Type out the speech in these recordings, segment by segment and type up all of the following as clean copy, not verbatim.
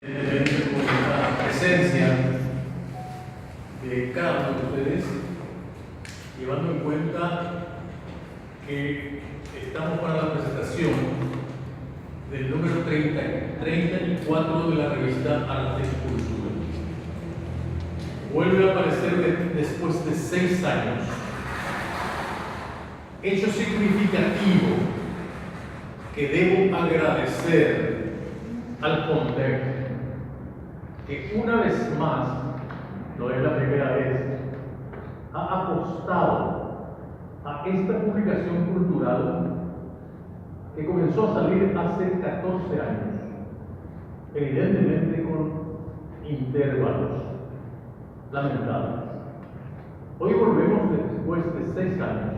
Por la presencia de cada uno de ustedes, llevando en cuenta que estamos para la presentación del número 34 de la revista Arte y Cultura. Vuelve a aparecer después de 6 años. Hecho significativo que debo agradecer al CONDEC, que una vez más, no es la primera vez, ha apostado a esta publicación cultural que comenzó a salir hace 14 años, evidentemente con intervalos lamentables. Hoy volvemos después de 6 años.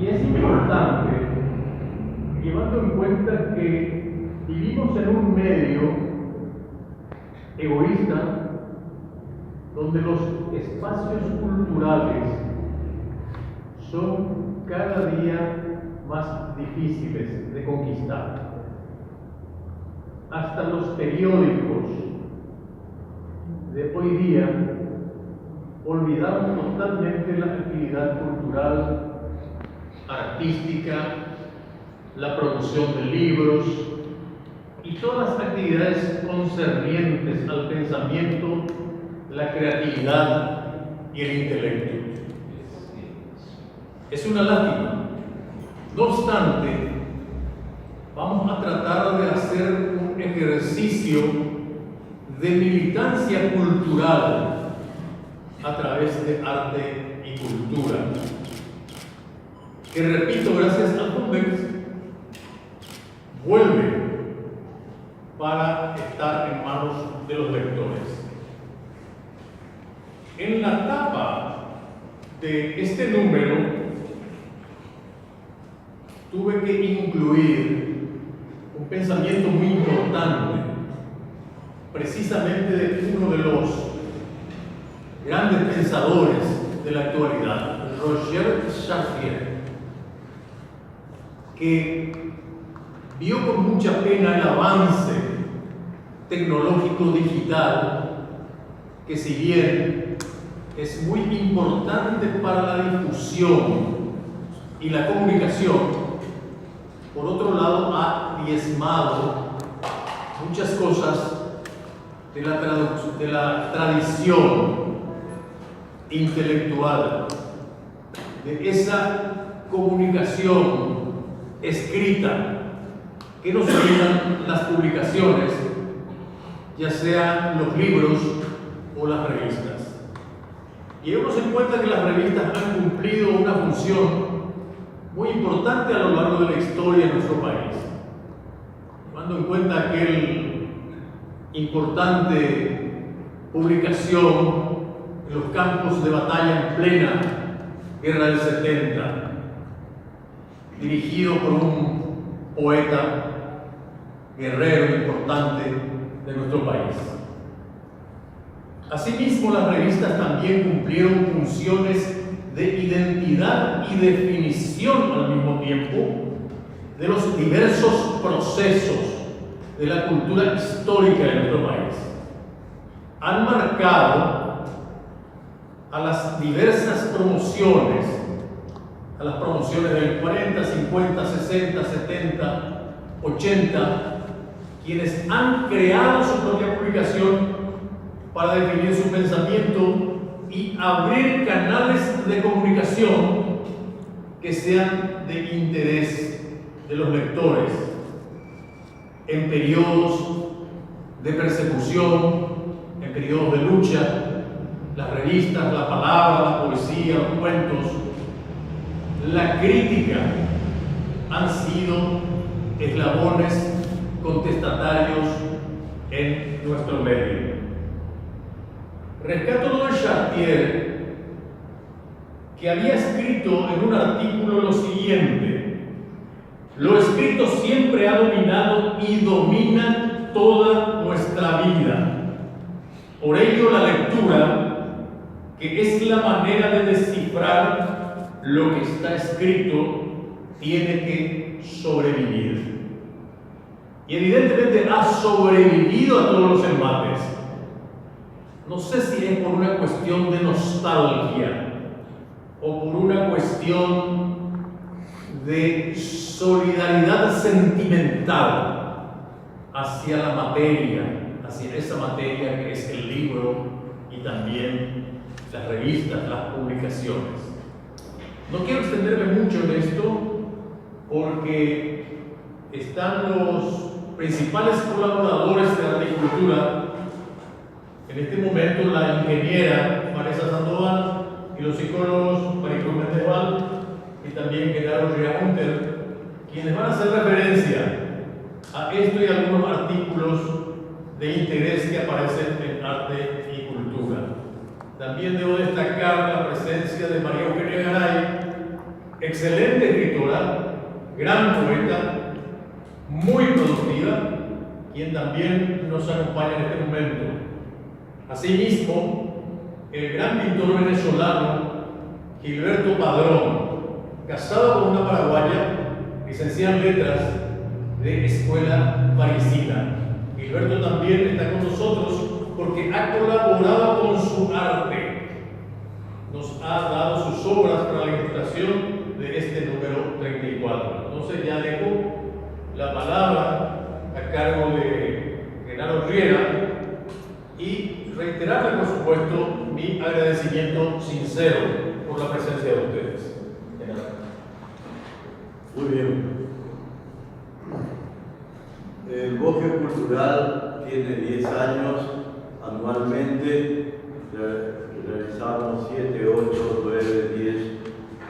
Y es importante, llevando en cuenta que vivimos en un medio egoísta donde los espacios culturales son cada día más difíciles de conquistar. Hasta los periódicos de hoy día olvidaron totalmente la actividad cultural, artística, la producción de libros y todas las actividades concernientes al pensamiento, la creatividad y el intelecto. Es una lástima. No obstante, vamos a tratar de hacer un ejercicio de militancia cultural a través de arte y cultura, que, repito, gracias al CONDEC, vuelve para estar en manos de los lectores. En la tapa de este número tuve que incluir un pensamiento muy importante, precisamente de uno de los grandes pensadores de la actualidad, Roger Chartier, que vio con mucha pena el avance tecnológico digital, que si bien es muy importante para la difusión y la comunicación, por otro lado ha diezmado muchas cosas de la tradición intelectual, de esa comunicación escrita que nos brindan las publicaciones, ya sean los libros o las revistas. Llevemos en cuenta que las revistas han cumplido una función muy importante a lo largo de la historia de nuestro país. Tomando en cuenta aquel importante publicación en los campos de batalla en plena Guerra del 70, dirigido por un poeta guerrero importante de nuestro país. Asimismo, las revistas también cumplieron funciones de identidad y definición al mismo tiempo de los diversos procesos de la cultura histórica de nuestro país. Han marcado a las diversas promociones, a las promociones del 40, 50, 60, 70, 80, quienes han creado su propia publicación para definir su pensamiento y abrir canales de comunicación que sean de interés de los lectores en periodos de persecución, en periodos de lucha. Las revistas, la palabra, la poesía, los cuentos, la crítica han sido eslabones contestatarios en nuestro medio. Rescato lo de Chartier, que había escrito en un artículo lo siguiente: lo escrito siempre ha dominado y domina toda nuestra vida. Por ello, la lectura, que es la manera de descifrar lo que está escrito, tiene que sobrevivir. y evidentemente ha sobrevivido a todos los embates. No sé si es por una cuestión de nostalgia o por una cuestión de solidaridad sentimental hacia la materia, hacia esa materia que es el libro y también las revistas, las publicaciones. No quiero extenderme mucho en esto porque están los principales colaboradores de Articultura, en este momento la ingeniera Vanessa Sandoval y los psicólogos Maricruz Mendezval y también Genaro Riamunter, quienes van a hacer referencia a esto y algunos artículos de interés que aparecen en Arte y Cultura. También debo destacar la presencia de María Eugenia Garay, excelente escritora, gran poeta, muy productiva, quien también nos acompaña en este momento. Asimismo, el gran pintor venezolano Gilberto Padrón, casado con una paraguaya, licenciado en Letras de Escuela Parisina. Gilberto también está con nosotros porque ha colaborado con su arte. Nos ha dado sus obras para la ilustración de este número 34. Entonces ya dejo la palabra a cargo de Genaro Riera y reiterarle, por supuesto, mi agradecimiento sincero por la presencia de ustedes. Muy bien. El Bosque Cultural tiene 10 años. Anualmente realizamos 7, 8, 9, 10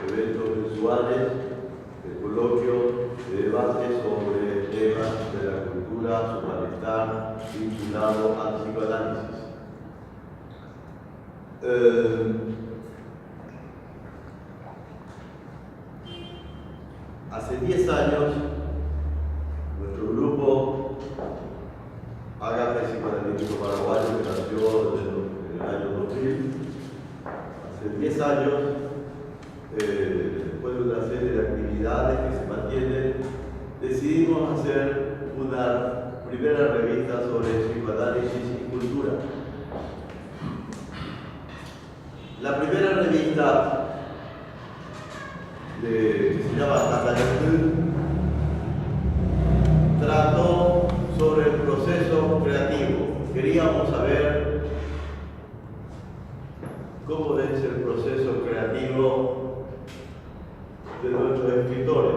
eventos mensuales de coloquio, de debate sobre temas de la cultura, su malestar, vinculado al psicoanálisis. Hace 10 años, nuestro grupo Agape Psicoanalítico Paraguayo, que nació en el año 2000, hace 10 años, después de una serie de actividades que se mantienen, decidimos hacer una primera revista sobre psicoanálisis y cultura. La primera revista que se llama Catalayacú trató sobre el proceso creativo. Queríamos saber cómo es el proceso creativo de nuestros escritores.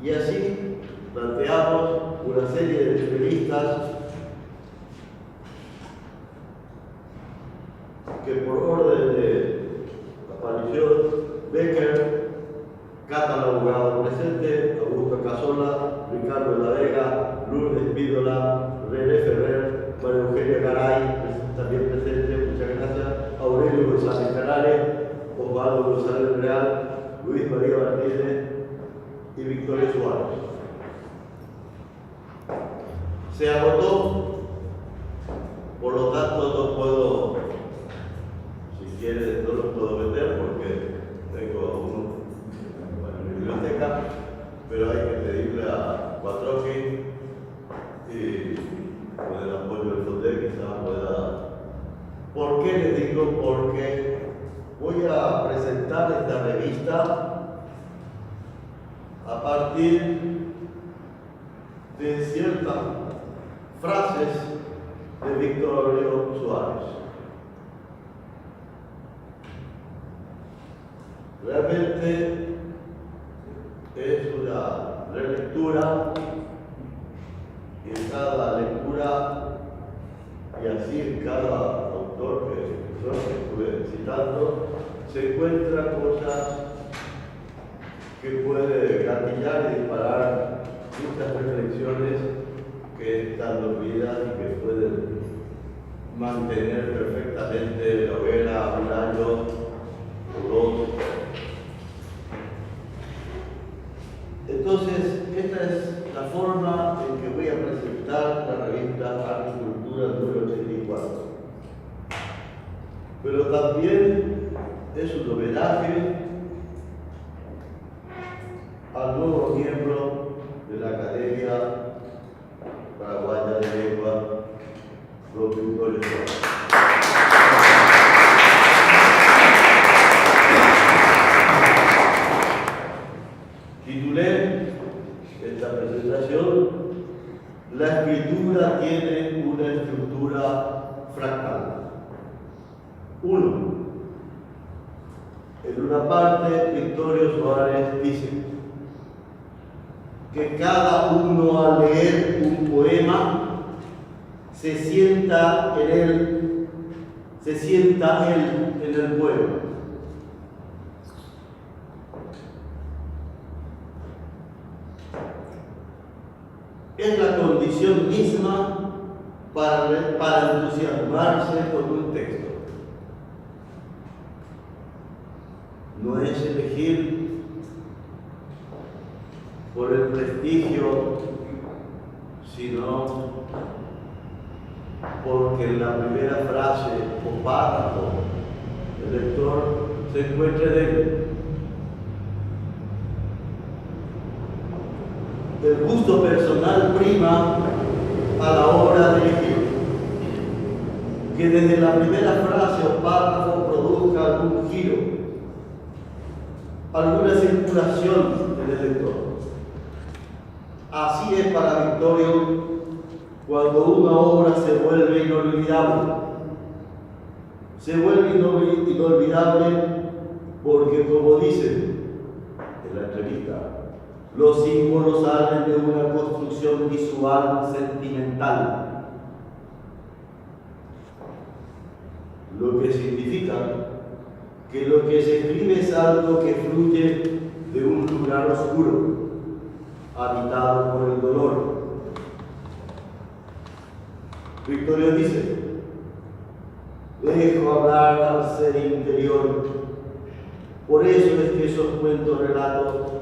Y así planteamos una serie de entrevistas que por orden de aparición Becker, Cata, la abogada presente, Augusto Casola, Ricardo de la Vega, Lourdes Pídola, René Ferrer, María Eugenia Garay, también presente, muchas gracias, Aurelio González Canales, Osvaldo González Real, Luis María Martínez y Victoria Suárez. Se agotó, por lo tanto no puedo, si quieren, no los puedo meter porque tengo uno en mi biblioteca, pero hay que pedirle a Cuatroqui y con el apoyo del FONDE quizás pueda. ¿Por qué les digo? Porque voy a presentar esta revista a partir de ciertas frases de Víctor Aurelio Suárez. Realmente es una relectura y en cada lectura y así en cada autor que estuve citando se encuentran cosas que puede gatillar y disparar muchas reflexiones que están dormidas y que pueden mantener perfectamente la hoguera un año o dos. Entonces, esta es la forma en que voy a presentar la revista Arte y Cultura número 84. Pero también es un homenaje al nuevo miembro de la Academia presentación, la escritura tiene una estructura fractal. 1. En una parte, Victorio Suárez dice que cada uno al leer un poema se sienta él en el poema. Es la condición misma para entusiasmarse con un texto. No es elegir por el prestigio, sino porque en la primera frase o párrafo el lector se encuentre de él. El gusto personal prima a la hora de elegir. Que desde la primera frase o párrafo produzca algún giro, alguna circulación en el lector. Así es para Victorio cuando una obra se vuelve inolvidable. Se vuelve inolvidable porque, como dice en la entrevista, los símbolos salen de una construcción visual sentimental. Lo que significa que lo que se escribe es algo que fluye de un lugar oscuro, habitado por el dolor. Victorio dice: dejo hablar al ser interior. Por eso es que esos cuentos relatos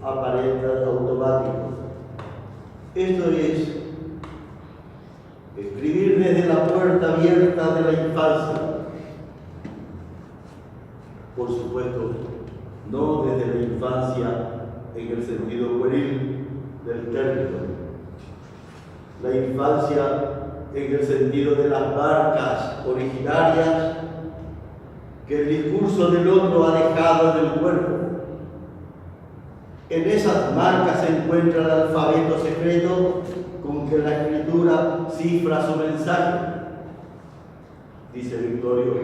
aparentan automáticos. Esto es escribir desde la puerta abierta de la infancia. Por supuesto, no desde la infancia en el sentido pueril del término. La infancia en el sentido de las marcas originarias que el discurso del otro ha dejado en el cuerpo. En esas marcas se encuentra el alfabeto secreto con que la escritura cifra su mensaje. Dice Victorio,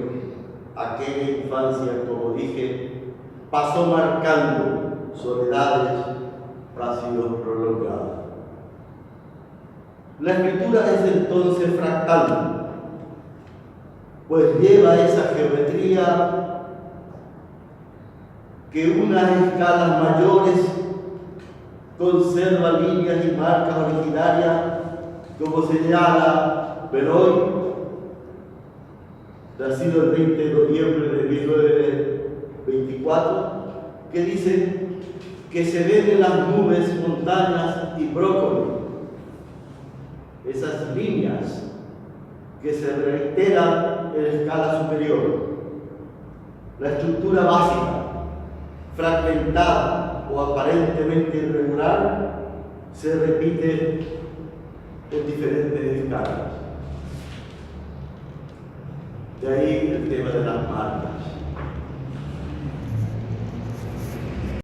aquella infancia, como dije, pasó marcando soledades, vacíos prolongados. La escritura es entonces fractal, pues lleva esa geometría que unas escalas mayores conserva líneas y marcas originarias, como señala Beloy, nacido el 20 de noviembre de 1924, que dice que se ven en las nubes, montañas y brócoli. Esas líneas que se reiteran en escala superior. La estructura básica, fragmentada o aparentemente irregular, se repite en diferentes escalas. De ahí el tema de las marcas.